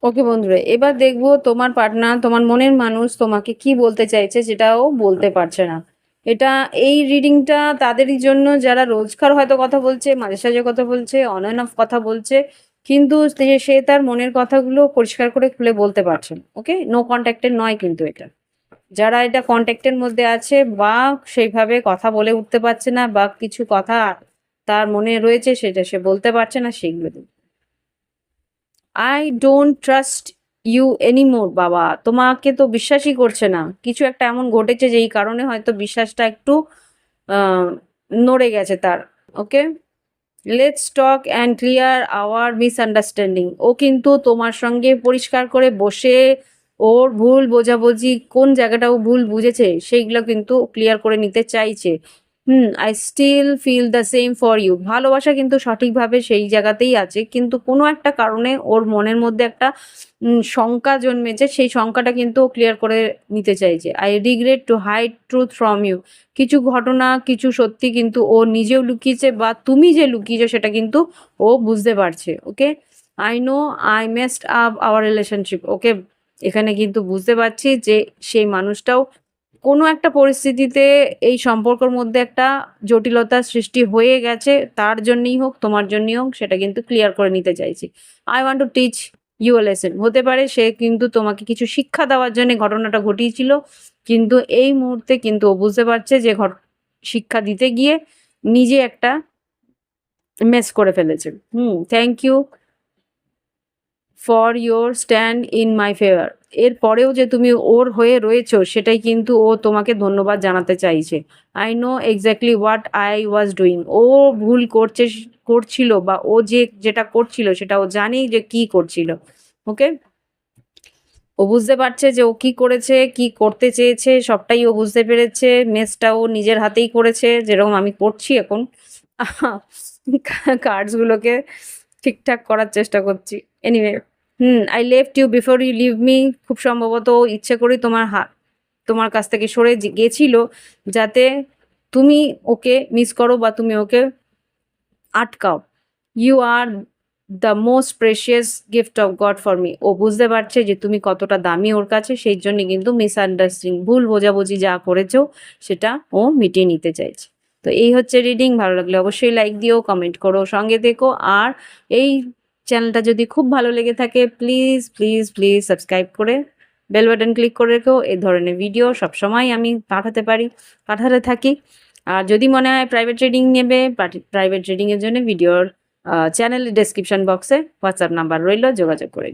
ওকে বন্ধুরা, এবার দেখবো তোমার পার্টনার, তোমার মনের মানুষ তোমাকে কি বলতে চাইছে যেটাও বলতে পারছে না। এটা এই রিডিংটা তাদেরই জন্য যারা রোজকার হয়তো কথা বলছে, মাঝে সাঝে কথা বলছে, অন অ্যান্ড অফ কথা বলছে, কিন্তু সে তার মনের কথাগুলো পরিষ্কার করে খুলে বলতে পারছে না। ওকে, নো কন্ট্যাক্টের নয় কিন্তু এটা। যারা এটা কন্ট্যাক্টের মধ্যে আছে বা সেইভাবে কথা বলে উঠতে পারছে না, বা কিছু কথা তার মনে রয়েছে সেটা সে বলতে পারছে না, সেগুলো I don't trust you anymore. বাবা তোমাকে তো বিশ্বাসই করছে না। কিছু একটা এমন ঘটেছে যেই কারণে হয়তো বিশ্বাসটা একটু আহ, নড়ে গেছে তার। Okay, let's talk and clear our misunderstanding. ও কিন্তু তোমার সঙ্গে পরিষ্কার করে বসে ওর ভুল বোঝাবুঝি কোন জায়গাটা ও ভুল বুঝেছে সেইগুলো কিন্তু ক্লিয়ার করে নিতে চাইছে। I still feel the same for you. ভালোবাসা কিন্তু সঠিকভাবে সেই জায়গাতেই আছে, কিন্তু কোনো একটা কারণে ওর মনের মধ্যে একটা শঙ্কা জন্মেছে, সেই শঙ্কাটা কিন্তু ও ক্লিয়ার করে নিতে চাইছে। I regret to hide truth from you. কিছু ঘটনা, কিছু সত্যি কিন্তু ও নিজেও লুকিয়েছে, বা তুমি যে লুকিয়েছো সেটা কিন্তু ও বুঝতে পারছে। Okay, I know I messed up our relationship. Okay, এখানে কিন্তু বুঝতে পারছি যে সেই মানুষটাও কোনো একটা পরিস্থিতিতে এই সম্পর্কের মধ্যে একটা জটিলতার সৃষ্টি হয়ে গেছে, তার জন্যই হোক তোমার জন্যই হোক সেটা কিন্তু ক্লিয়ার করে নিতে চাইছি। I want to teach you a lesson. হতে পারে সে কিন্তু তোমাকে কিছু শিক্ষা দেওয়ার জন্য ঘটনাটা ঘটিয়েছিল, কিন্তু এই মুহূর্তে কিন্তু ও বুঝতে পারছে যে শিক্ষা দিতে গিয়ে নিজে একটা মেস করে ফেলেছে। Thank you for your stand in my favour. এর পরেও যে তুমি ওর হয়ে রয়েছো সেটাই কিন্তু ও তোমাকে ধন্যবাদ জানাতে চাইছে। I know exactly what I was doing. ও ভুল করছিল, বা ও যেটা করছিল সেটা ও জানেই যে কি করছিল। ওকে, ও বুঝতে পারছে যে ও কি করেছে, কি করতে চেয়েছে, সবটাই ও বুঝতে পেরেছে। মেসটা ও নিজের হাতেই করেছে, যেরকম আমি করছি এখন। কার্ডস গুলোকে ঠিকঠাক করার চেষ্টা করছি। Anyway, I left you before you leave me. খুব সম্ভবত ও ইচ্ছে করেই তোমার কাছ থেকে সরে গেছিল, যাতে তুমি ওকে মিস করো বা তুমি ওকে আটকাও। You are the most precious gift of God for me. ও বুঝতে পারছে যে তুমি কতটা দামি ওর কাছে, সেই জন্য কিন্তু মিসআন্ডারস্ট্যান্ডিং, ভুল বোঝাবুঝি যা করেছো সেটা ও মিটিয়ে নিতে চাইছে। তো এই হচ্ছে রিডিং। ভালো লাগলে অবশ্যই লাইক দিও, কমেন্ট করো, সঙ্গে দেখো। আর এই চ্যানেলটা যদি খুব ভালো লেগে থাকে প্লিজ প্লিজ প্লিজ সাবস্ক্রাইব করে বেল বাটন ক্লিক করে রেখো। এই ধরনের ভিডিও সবসময় আমি পাঠাতে থাকি। আর যদি মনে হয় প্রাইভেট রিডিং নেবে, প্রাইভেট রিডিংয়ের জন্য ভিডিওর চ্যানেলের ডেসক্রিপশন বক্সে হোয়াটসঅ্যাপ নাম্বার রইল, যোগাযোগ করে